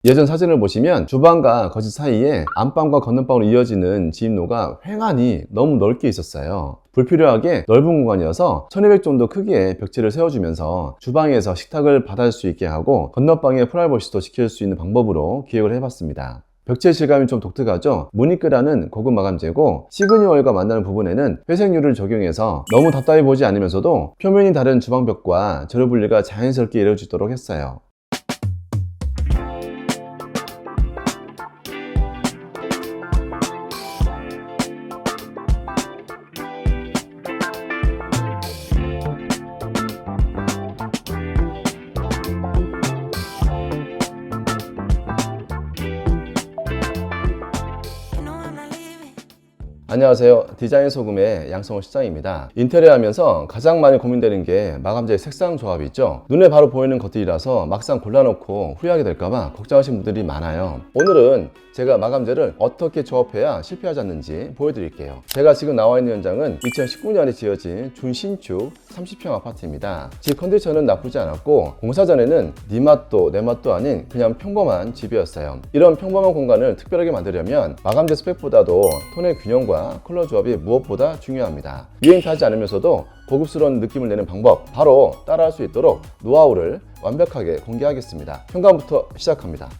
예전 사진을 보시면 주방과 거실 사이에 안방과 건넌방으로 이어지는 지입로가 횡하니 너무 넓게 있었어요. 불필요하게 넓은 공간이어서 1200 정도 크기의 벽지를 세워주면서 주방에서 식탁을 받을 수 있게 하고 건너방에 프라이버시도 지킬 수 있는 방법으로 기획을 해봤습니다. 벽지의 질감이 좀 독특하죠. 무니크라는 고급 마감재고 시그니얼과 만나는 부분에는 회색유를 적용해서 너무 답답해 보지 않으면서도 표면이 다른 주방벽과 재료 분리가 자연스럽게 이루어지도록 했어요. 안녕하세요. 디자인 소금의 양성호 실장입니다. 인테리어 하면서 가장 많이 고민되는 게 마감재의 색상 조합이 있죠. 눈에 바로 보이는 것들이라서 막상 골라놓고 후회하게 될까봐 걱정하시는 분들이 많아요. 오늘은 제가 마감재를 어떻게 조합해야 실패하지 않는지 보여드릴게요. 제가 지금 나와 있는 현장은 2019년에 지어진 준신축 30평 아파트입니다. 집 컨디션은 나쁘지 않았고 공사 전에는 네 맛도 내 맛도 아닌 그냥 평범한 집이었어요. 이런 평범한 공간을 특별하게 만들려면 마감재 스펙보다도 톤의 균형과 컬러 조합이 무엇보다 중요합니다. 유행 타지 않으면서도 고급스러운 느낌을 내는 방법, 바로 따라할 수 있도록 노하우를 완벽하게 공개하겠습니다. 현관부터 시작합니다.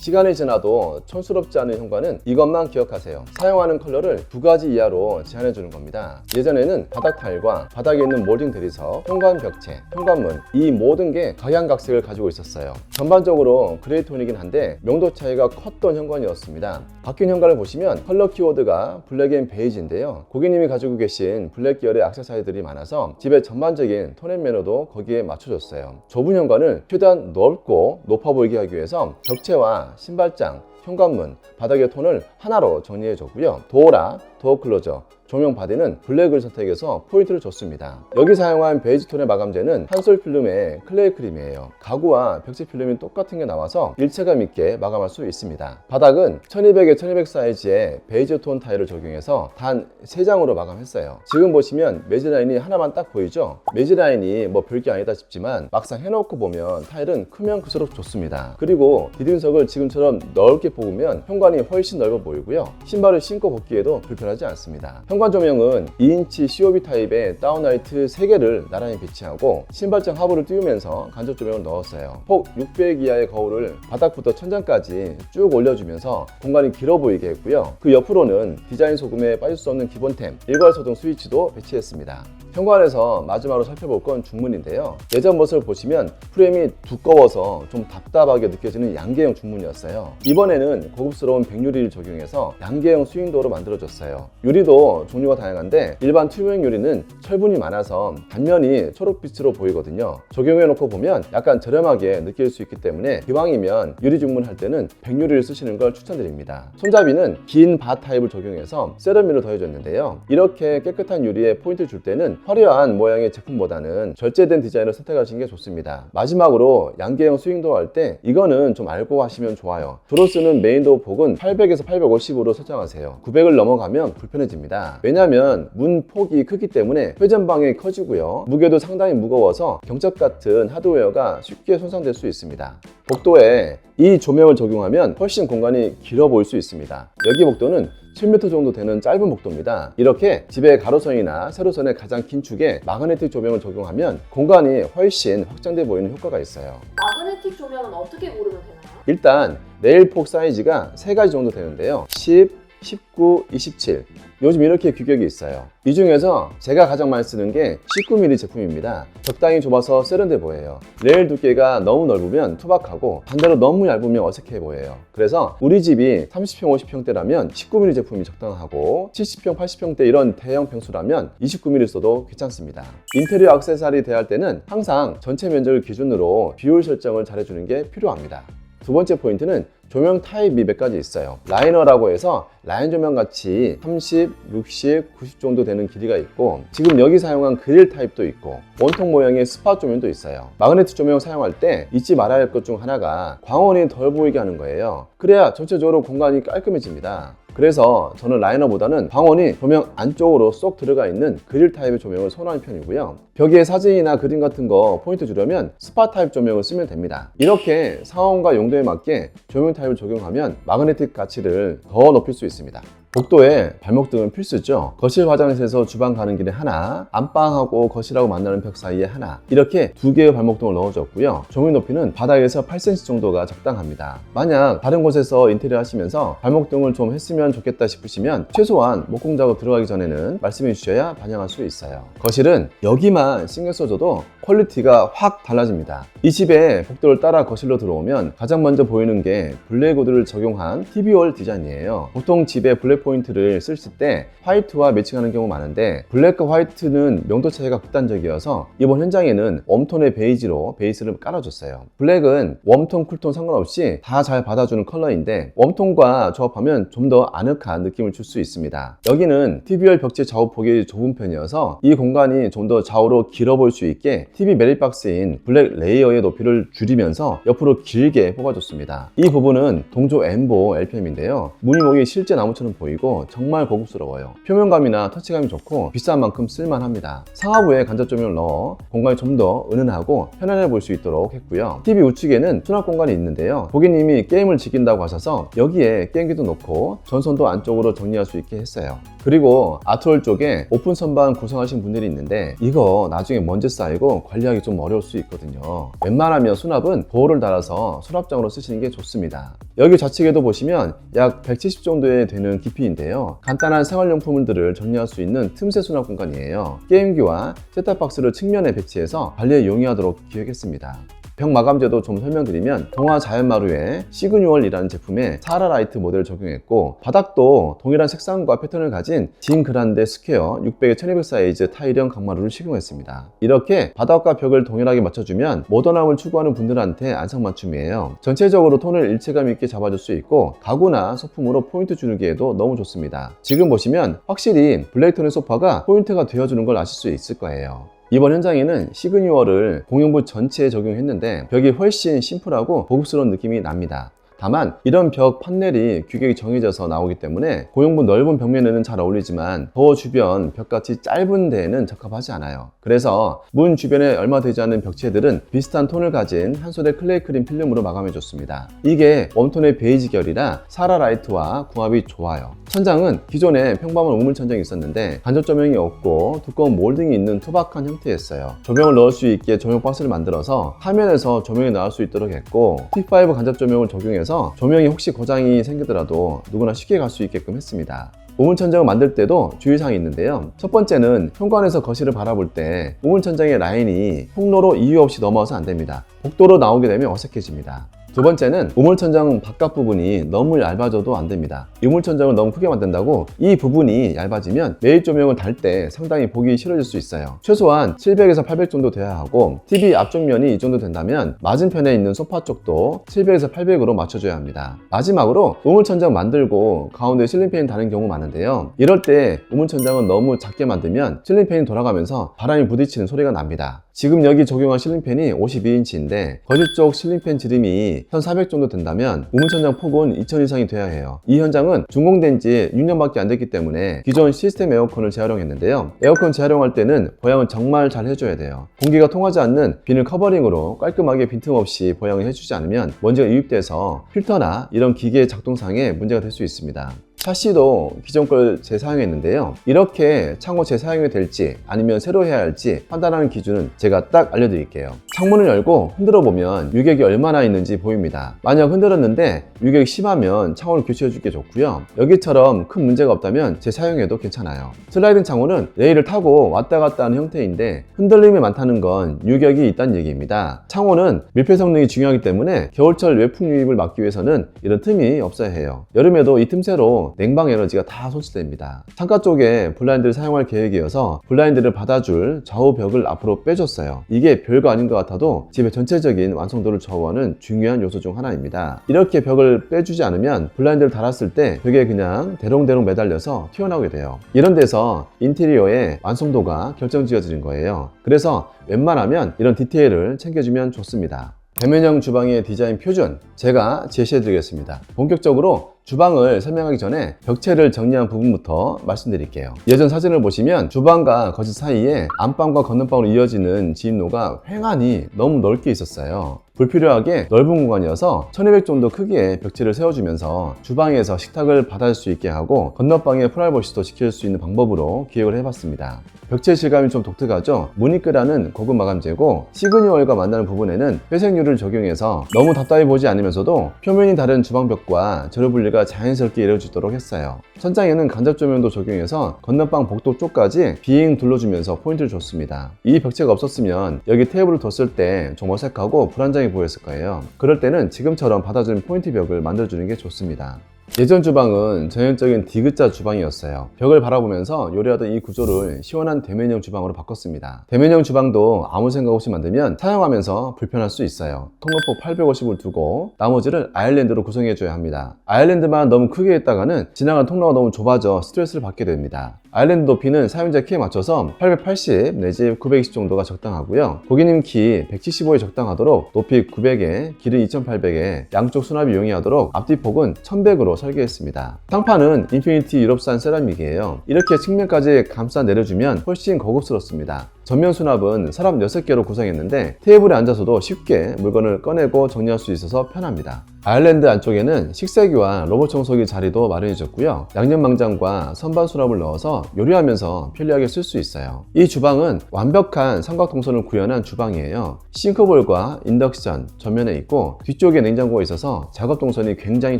시간이 지나도 촌스럽지 않은 현관은 이것만 기억하세요. 사용하는 컬러를 2가지 이하로 제한해 주는 겁니다. 예전에는 바닥 타일과 바닥에 있는 몰딩 대리석, 현관 벽체, 현관문, 이 모든 게 각양각색을 가지고 있었어요. 전반적으로 그레이 톤이긴 한데 명도 차이가 컸던 현관이었습니다. 바뀐 현관을 보시면 컬러 키워드가 블랙 앤 베이지인데요. 고객님이 가지고 계신 블랙 계열의 액세서리들이 많아서 집의 전반적인 톤 앤 매너도 거기에 맞춰줬어요. 좁은 현관을 최대한 넓고 높아 보이게 하기 위해서 벽체와 신발장, 현관문, 바닥의 톤을 하나로 정리해줬고요. 도어락, 도어 클로저, 조명 바디는 블랙을 선택해서 포인트를 줬습니다. 여기 사용한 베이지 톤의 마감재는 한솔 필름의 클레이 크림이에요. 가구와 벽지 필름이 똑같은 게 나와서 일체감 있게 마감할 수 있습니다. 바닥은 1200에 1200 사이즈의 베이지 톤 타일을 적용해서 단 3장으로 마감했어요. 지금 보시면 매지 라인이 하나만 딱 보이죠? 매지 라인이 뭐 별게 아니다 싶지만 막상 해놓고 보면 타일은 크면 클수록 좋습니다. 그리고 디딤석을 지금처럼 넓게 뽑으면 현관이 훨씬 넓어 보이고요. 신발을 신고 벗기에도 불편하지 않습니다. 현관 조명은 2인치 COB 타입의 다운라이트 3개를 나란히 배치하고 신발장 하부를 띄우면서 간접 조명을 넣었어요. 폭 600 이하의 거울을 바닥부터 천장까지 쭉 올려주면서 공간이 길어 보이게 했고요. 그 옆으로는 디자인 소금에 빠질 수 없는 기본템 일괄소등 스위치도 배치했습니다. 현관에서 마지막으로 살펴볼 건 중문인데요. 예전 모습을 보시면 프레임이 두꺼워서 좀 답답하게 느껴지는 양계형 중문이었어요. 이번에는 고급스러운 백유리를 적용해서 양계형 스윙도어로 만들어졌어요. 유리도 종류가 다양한데 일반 투명 유리는 철분이 많아서 단면이 초록빛으로 보이거든요. 적용해놓고 보면 약간 저렴하게 느낄 수 있기 때문에 기왕이면 유리 중문 할 때는 백유리를 쓰시는 걸 추천드립니다. 손잡이는 긴 바 타입을 적용해서 세라믹을 더해줬는데요. 이렇게 깨끗한 유리에 포인트를 줄 때는 화려한 모양의 제품보다는 절제된 디자인을 선택하시는 게 좋습니다. 마지막으로 양계형 스윙도어 할 때 이거는 좀 알고 하시면 좋아요. 주로 쓰는 메인도어 폭은 800에서 850으로 설정하세요. 900을 넘어가면 불편해집니다. 왜냐하면 문 폭이 크기 때문에 회전방향이 커지고요. 무게도 상당히 무거워서 경적 같은 하드웨어가 쉽게 손상될 수 있습니다. 복도에 이 조명을 적용하면 훨씬 공간이 길어 보일 수 있습니다. 여기 복도는 7m 정도 되는 짧은 복도입니다. 이렇게 집의 가로선이나 세로선의 가장 긴 축에 마그네틱 조명을 적용하면 공간이 훨씬 확장돼 보이는 효과가 있어요. 마그네틱 조명은 어떻게 고르면 되나요? 일단 레일 폭 사이즈가 3가지 정도 되는데요. 10, 19, 27 요즘 이렇게 규격이 있어요. 이 중에서 제가 가장 많이 쓰는 게 19mm 제품입니다. 적당히 좁아서 세련돼 보여요. 레일 두께가 너무 넓으면 투박하고 반대로 너무 얇으면 어색해 보여요. 그래서 우리 집이 30평, 50평대라면 19mm 제품이 적당하고 70평, 80평대 이런 대형 평수라면 29mm 써도 괜찮습니다. 인테리어 액세서리 대할 때는 항상 전체 면적을 기준으로 비율 설정을 잘해주는 게 필요합니다. 두 번째 포인트는 조명 타입이 몇 가지 있어요. 라이너라고 해서 라인 조명 같이 30, 60, 90 정도 되는 길이가 있고 지금 여기 사용한 그릴 타입도 있고 원통 모양의 스팟 조명도 있어요. 마그네틱 조명 사용할 때 잊지 말아야 할 것 중 하나가 광원이 덜 보이게 하는 거예요. 그래야 전체적으로 공간이 깔끔해집니다. 그래서 저는 라이너보다는 방원이 조명 안쪽으로 쏙 들어가 있는 그릴 타입의 조명을 선호하는 편이고요. 벽에 사진이나 그림 같은 거 포인트 주려면 스팟 타입 조명을 쓰면 됩니다. 이렇게 상황과 용도에 맞게 조명 타입을 적용하면 마그네틱 가치를 더 높일 수 있습니다. 복도에 발목등은 필수죠. 거실 화장실에서 주방 가는 길에 하나, 안방하고 거실하고 만나는 벽 사이에 하나, 이렇게 2개의 발목등을 넣어줬고요. 조명 높이는 바닥에서 8cm 정도가 적당합니다. 만약 다른 곳에서 인테리어 하시면서 발목등을 좀 했으면 좋겠다 싶으시면 최소한 목공 작업 들어가기 전에는 말씀해 주셔야 반영할 수 있어요. 거실은 여기만 신경 써줘도 퀄리티가 확 달라집니다. 이 집에 복도를 따라 거실로 들어오면 가장 먼저 보이는 게 블랙우드를 적용한 TV월 디자인이에요. 보통 집에 블랙 포인트를 쓰실 때 화이트와 매칭하는 경우 많은데 블랙과 화이트는 명도 차이가 극단적이어서 이번 현장에는 웜톤의 베이지로 베이스를 깔아줬어요. 블랙은 웜톤, 쿨톤 상관없이 다 잘 받아주는 컬러인데 웜톤과 조합하면 좀 더 아늑한 느낌을 줄 수 있습니다. 여기는 TV월 벽지 좌우폭이 좁은 편이어서 이 공간이 좀 더 좌우로 길어 보일 수 있게 TV 매립박스인 블랙 레이어의 높이를 줄이면서 옆으로 길게 뽑아줬습니다. 이 부분은 동조 엠보 LPM인데요. 무늬목이 실제 나무처럼 보이고 정말 고급스러워요. 표면감이나 터치감이 좋고 비싼 만큼 쓸만합니다. 상하부에 간접 조명을 넣어 공간이 좀 더 은은하고 편안해 보일 수 있도록 했고요. TV 우측에는 수납 공간이 있는데요. 고객님이 게임을 즐긴다고 하셔서 여기에 게임기도 놓고 전선도 안쪽으로 정리할 수 있게 했어요. 그리고 아트홀 쪽에 오픈 선반 구성하신 분들이 있는데 이거 나중에 먼지 쌓이고 관리하기 좀 어려울 수 있거든요. 웬만하면 수납은 보호를 달아서 수납장으로 쓰시는 게 좋습니다. 여기 좌측에도 보시면 약 170 정도에 되는 깊이인데요. 간단한 생활용품들을 정리할 수 있는 틈새 수납 공간이에요. 게임기와 셋탑박스를 측면에 배치해서 관리에 용이하도록 기획했습니다. 벽 마감재도 좀 설명드리면 동화 자연마루에 시그뉴얼이라는 제품의 사라라이트 모델을 적용했고 바닥도 동일한 색상과 패턴을 가진 진 그란데 스퀘어 600에 1200 사이즈 타일형 강마루를 시공했습니다. 이렇게 바닥과 벽을 동일하게 맞춰주면 모던함을 추구하는 분들한테 안성맞춤이에요. 전체적으로 톤을 일체감 있게 잡아줄 수 있고 가구나 소품으로 포인트 주기에도 너무 좋습니다. 지금 보시면 확실히 블랙톤의 소파가 포인트가 되어주는 걸 아실 수 있을 거예요. 이번 현장에는 시그니얼을 공용부 전체에 적용했는데 벽이 훨씬 심플하고 고급스러운 느낌이 납니다. 다만 이런 벽 판넬이 규격이 정해져서 나오기 때문에 고용부 넓은 벽면에는 잘 어울리지만 도어 주변 벽같이 짧은 데에는 적합하지 않아요. 그래서 문 주변에 얼마 되지 않는 벽체들은 비슷한 톤을 가진 한솔의 클레이 크림 필름으로 마감해줬습니다. 이게 웜톤의 베이지 결이라 사라라이트와 궁합이 좋아요. 천장은 기존에 평범한 우물 천장이 있었는데 간접 조명이 없고 두꺼운 몰딩이 있는 투박한 형태였어요. 조명을 넣을 수 있게 조명 박스를 만들어서 화면에서 조명이 나올 수 있도록 했고 T5 간접 조명을 적용해서 조명이 혹시 고장이 생기더라도 누구나 쉽게 갈 수 있게끔 했습니다. 우물천장을 만들 때도 주의사항이 있는데요. 첫 번째는 현관에서 거실을 바라볼 때 우물천장의 라인이 통로로 이유 없이 넘어와서 안 됩니다. 복도로 나오게 되면 어색해집니다. 두 번째는 우물천장 바깥 부분이 너무 얇아져도 안 됩니다. 우물천장을 너무 크게 만든다고 이 부분이 얇아지면 매일 조명을 달 때 상당히 보기 싫어질 수 있어요. 최소한 700에서 800 정도 돼야 하고 TV 앞쪽 면이 이 정도 된다면 맞은편에 있는 소파 쪽도 700에서 800으로 맞춰줘야 합니다. 마지막으로 우물천장 만들고 가운데 실링팬이 다는 경우 많은데요. 이럴 때 우물천장을 너무 작게 만들면 실링팬이 돌아가면서 바람이 부딪히는 소리가 납니다. 지금 여기 적용한 실링팬이 52인치인데 거실 쪽 실링팬 지름이 1400 정도 된다면 우물천장 폭은 2000 이상이 돼야 해요. 이 현장은 준공된 지 6년밖에 안 됐기 때문에 기존 시스템 에어컨을 재활용했는데요. 에어컨 재활용할 때는 보양을 정말 잘 해줘야 돼요. 공기가 통하지 않는 비닐 커버링으로 깔끔하게 빈틈없이 보양을 해주지 않으면 먼지가 유입돼서 필터나 이런 기계의 작동상에 문제가 될 수 있습니다. 샤시도 기존 걸 재사용했는데요. 이렇게 창호 재사용이 될지 아니면 새로 해야 할지 판단하는 기준은 제가 딱 알려드릴게요. 창문을 열고 흔들어 보면 유격이 얼마나 있는지 보입니다. 만약 흔들었는데 유격이 심하면 창호를 교체해 주기 좋고요. 여기처럼 큰 문제가 없다면 재사용해도 괜찮아요. 슬라이딩 창호는 레일을 타고 왔다 갔다 하는 형태인데 흔들림이 많다는 건 유격이 있다는 얘기입니다. 창호는 밀폐 성능이 중요하기 때문에 겨울철 외풍 유입을 막기 위해서는 이런 틈이 없어야 해요. 여름에도 이 틈새로 냉방 에너지가 다 손실됩니다. 창가 쪽에 블라인드를 사용할 계획이어서 블라인드를 받아줄 좌우 벽을 앞으로 빼줬어요. 이게 별거 아닌 것 같아도 집의 전체적인 완성도를 좌우하는 중요한 요소 중 하나입니다. 이렇게 벽을 빼주지 않으면 블라인드를 달았을 때 벽에 그냥 대롱대롱 매달려서 튀어나오게 돼요. 이런 데서 인테리어의 완성도가 결정지어지는 거예요. 그래서 웬만하면 이런 디테일을 챙겨주면 좋습니다. 대면형 주방의 디자인 표준 제가 제시해 드리겠습니다. 본격적으로 주방을 설명하기 전에 벽체를 정리한 부분부터 말씀드릴게요. 예전 사진을 보시면 주방과 거실 사이에 안방과 건너방으로 이어지는 진입로가 횡하니 너무 넓게 있었어요. 불필요하게 넓은 공간이어서 1200 정도 크기의 벽체를 세워주면서 주방에서 식탁을 받아줄 수 있게 하고 건너방에 프라이버시도 지킬 수 있는 방법으로 기획을 해봤습니다. 벽체 질감이 좀 독특하죠? 무니크라는 고급 마감재고 시그니얼과 만나는 부분에는 회색유를 적용해서 너무 답답해 보지 않으면서도 표면이 다른 주방벽과 재료 분리가 자연스럽게 이루어지도록 했어요. 천장에는 간접 조명도 적용해서 건너방 복도 쪽까지 빙 둘러주면서 포인트를 줬습니다. 이 벽체가 없었으면 여기 테이블을 뒀을 때 좀 어색하고 불안정해 보였을 거예요. 그럴 때는 지금처럼 받아주는 포인트 벽을 만들어주는 게 좋습니다. 예전 주방은 전형적인 D자 주방이었어요. 벽을 바라보면서 요리하던 이 구조를 시원한 대면형 주방으로 바꿨습니다. 대면형 주방도 아무 생각 없이 만들면 사용하면서 불편할 수 있어요. 통로폭 850을 두고 나머지를 아일랜드로 구성해줘야 합니다. 아일랜드만 너무 크게 했다가는 지나가는 통로가 너무 좁아져 스트레스를 받게 됩니다. 아일랜드 높이는 사용자 키에 맞춰서 880 내지 920 정도가 적당하고요. 고객님 키 175에 적당하도록 높이 900에 길이 2800에 양쪽 수납이 용이하도록 앞뒤 폭은 1100으로 설계했습니다. 상판은 인피니티 유럽산 세라믹이에요. 이렇게 측면까지 감싸 내려주면 훨씬 고급스럽습니다. 전면 수납은 서랍 6개로 구성했는데 테이블에 앉아서도 쉽게 물건을 꺼내고 정리할 수 있어서 편합니다. 아일랜드 안쪽에는 식세기와 로봇 청소기 자리도 마련해줬고요. 양념망장과 선반 수납을 넣어서 요리하면서 편리하게 쓸 수 있어요. 이 주방은 완벽한 삼각동선을 구현한 주방이에요. 싱크볼과 인덕션 전면에 있고 뒤쪽에 냉장고가 있어서 작업 동선이 굉장히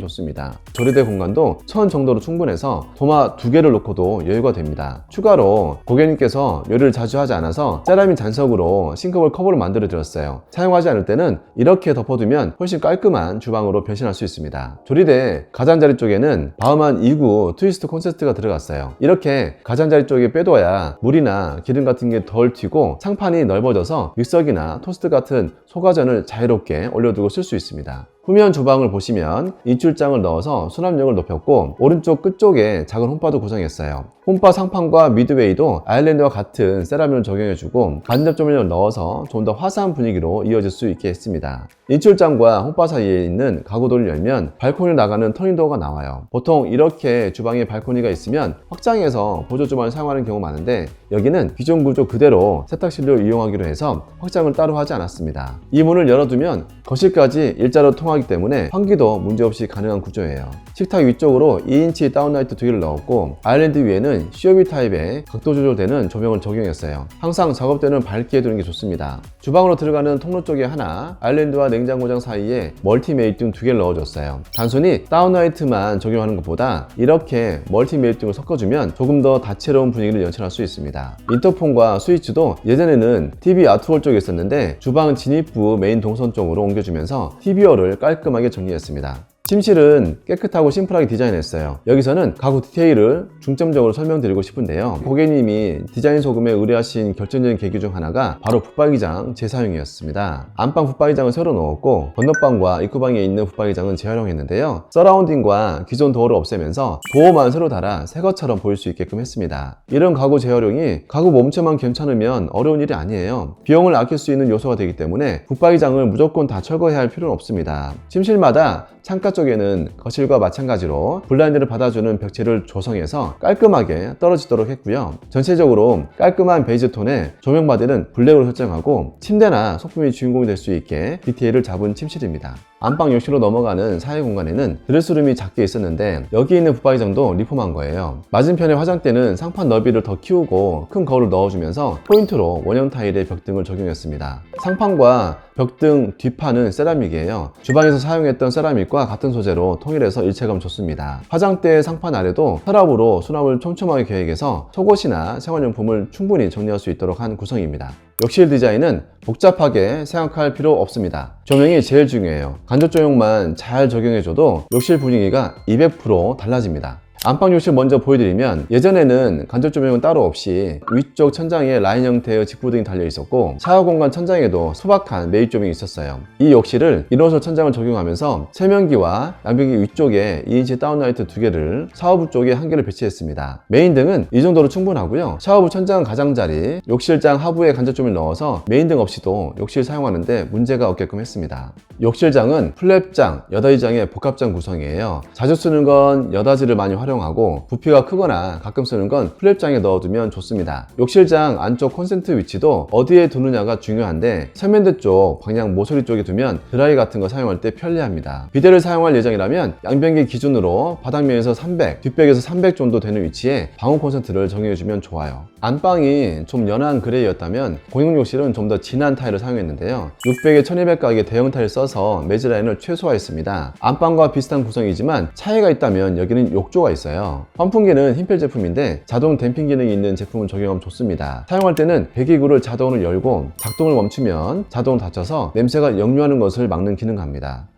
좋습니다. 조리대 공간도 1000 정도로 충분해서 도마 2개를 놓고도 여유가 됩니다. 추가로 고객님께서 요리를 자주 하지 않아서 세라믹 잔석으로 싱크볼 커버를 만들어 드렸어요. 사용하지 않을 때는 이렇게 덮어두면 훨씬 깔끔한 주방으로 변신할 수 있습니다. 조리대 가장자리 쪽에는 바흐만 2구 트위스트 콘센트가 들어갔어요. 이렇게 가장자리 쪽에 빼둬야 물이나 기름 같은 게 덜 튀고 상판이 넓어져서 믹서기나 토스트 같은 소가전을 자유롭게 올려두고 쓸 수 있습니다. 후면 주방을 보시면 인출장을 넣어서 수납력을 높였고 오른쪽 끝쪽에 작은 홈바도 구성했어요. 홈바 상판과 미드웨이도 아일랜드와 같은 세라믹을 적용해주고 간접 조명을 넣어서 좀 더 화사한 분위기로 이어질 수 있게 했습니다. 인출장과 홈바 사이에 있는 가구도를 열면 발코니로 나가는 터닝도어가 나와요. 보통 이렇게 주방에 발코니가 있으면 확장해서 보조주방을 사용하는 경우가 많은데 여기는 기존 구조 그대로 세탁실로 이용하기로 해서 확장을 따로 하지 않았습니다. 이 문을 열어두면 거실까지 일자로 통하기 때문에 환기도 문제없이 가능한 구조예요. 식탁 위쪽으로 2인치 다운라이트 2개를 넣었고 아일랜드 위에는 COB 타입의 각도 조절되는 조명을 적용했어요. 항상 작업대는 밝게 두는 게 좋습니다. 주방으로 들어가는 통로 쪽에 하나, 아일랜드와 냉장고장 사이에 멀티메이팅 2개를 넣어줬어요. 단순히 다운라이트만 적용하는 것보다 이렇게 멀티메이팅을 섞어주면 조금 더 다채로운 분위기를 연출할 수 있습니다. 인터폰과 스위치도 예전에는 TV 아트홀 쪽에 있었는데 주방 진입부 메인 동선 쪽으로 옮겨주면서 TV어를 깔끔하게 정리했습니다. 침실은 깨끗하고 심플하게 디자인했어요. 여기서는 가구 디테일을 중점적으로 설명드리고 싶은데요. 고객님이 디자인 소금에 의뢰하신 결정적인 계기 중 하나가 바로 붙박이장 재사용이었습니다. 안방 붙박이장을 새로 넣었고 건너방과 입구방에 있는 붙박이장은 재활용했는데요. 서라운딩과 기존 도어를 없애면서 도어만 새로 달아 새 것처럼 보일 수 있게끔 했습니다. 이런 가구 재활용이 가구 몸체만 괜찮으면 어려운 일이 아니에요. 비용을 아낄 수 있는 요소가 되기 때문에 붙박이장을 무조건 다 철거해야 할 필요는 없습니다. 침실마다 창가 쪽에는 거실과 마찬가지로 블라인드를 받아주는 벽체를 조성해서 깔끔하게 떨어지도록 했고요. 전체적으로 깔끔한 베이지 톤에 조명바디는 블랙으로 설정하고 침대나 소품이 주인공이 될 수 있게 디테일을 잡은 침실입니다. 안방 욕실로 넘어가는 사이 공간에는 드레스룸이 작게 있었는데 여기 있는 붙박이장도 리폼한 거예요. 맞은편의 화장대는 상판 너비를 더 키우고 큰 거울을 넣어주면서 포인트로 원형 타일의 벽등을 적용했습니다. 상판과 벽등 뒷판은 세라믹이에요. 주방에서 사용했던 세라믹과 같은 소재로 통일해서 일체감 좋습니다. 화장대 상판 아래도 서랍으로 수납을 촘촘하게 계획해서 속옷이나 생활용품을 충분히 정리할 수 있도록 한 구성입니다. 욕실 디자인은 복잡하게 생각할 필요 없습니다. 조명이 제일 중요해요. 간접 조명만 잘 적용해줘도 욕실 분위기가 200% 달라집니다. 안방 욕실 먼저 보여드리면 예전에는 간접 조명은 따로 없이 위쪽 천장에 라인 형태의 직부등이 달려 있었고 샤워 공간 천장에도 소박한 매입 조명이 있었어요. 이 욕실을 1호선 천장을 적용하면서 세면기와 양변기 위쪽에 2인치 다운라이트 2개를 샤워부 쪽에 1개를 배치했습니다. 메인 등은 이 정도로 충분하고요. 샤워부 천장 가장자리, 욕실장 하부에 간접 조명을 넣어서 메인 등 없이도 욕실 사용하는데 문제가 없게끔 했습니다. 욕실장은 플랩장, 여닫이장의 복합장 구성이에요. 자주 쓰는 건 여닫이를 많이 활용하고 부피가 크거나 가끔 쓰는 건 플랩장에 넣어두면 좋습니다. 욕실장 안쪽 콘센트 위치도 어디에 두느냐가 중요한데 세면대 쪽, 방향 모서리 쪽에 두면 드라이 같은 거 사용할 때 편리합니다. 비데를 사용할 예정이라면 양변기 기준으로 바닥면에서 300, 뒷벽에서 300 정도 되는 위치에 방호 콘센트를 정해주면 좋아요. 안방이 좀 연한 그레이였다면 공용 욕실은 좀 더 진한 타일을 사용했는데요. 600에 1200 가격의 대형 타일을 써서 매질 라인을 최소화했습니다. 안방과 비슷한 구성이지만 차이가 있다면 여기는 욕조가 있어요. 환풍기는 흰펠 제품인데 자동 댐핑 기능이 있는 제품을 적용하면 좋습니다. 사용할 때는 배기구를 자동으로 열고 작동을 멈추면 자동으로 닫혀서 냄새가 역류하는 것을 막는 기능합니다.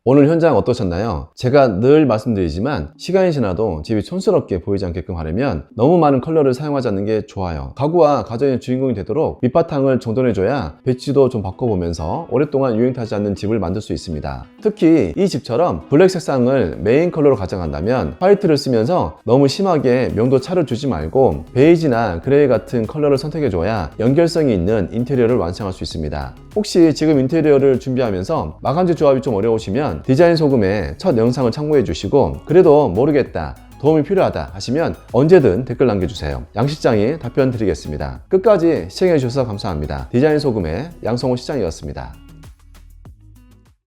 오늘 현장 어떠셨나요? 제가 늘 말씀드리지만 시간이 지나도 집이 촌스럽게 보이지 않게끔 하려면 너무 많은 컬러를 사용하지 않는 게 좋아요. 가구와 가전의 주인공이 되도록 밑바탕을 정돈해줘야 배치도 좀 바꿔보면서 오랫동안 유행 타지 않는 집을 만들 수 있습니다. 특히 이 집처럼 블랙 색상을 메인 컬러로 가져간다면 화이트를 쓰면서 너무 심하게 명도 차를 주지 말고 베이지나 그레이 같은 컬러를 선택해줘야 연결성이 있는 인테리어를 완성할 수 있습니다. 혹시 지금 인테리어를 준비하면서 마감재 조합이 좀 어려우시면 디자인 소금의 첫 영상을 참고해 주시고 그래도 모르겠다, 도움이 필요하다 하시면 언제든 댓글 남겨주세요. 양실장이 답변 드리겠습니다. 끝까지 시청해 주셔서 감사합니다. 디자인 소금의 양성호 실장이었습니다.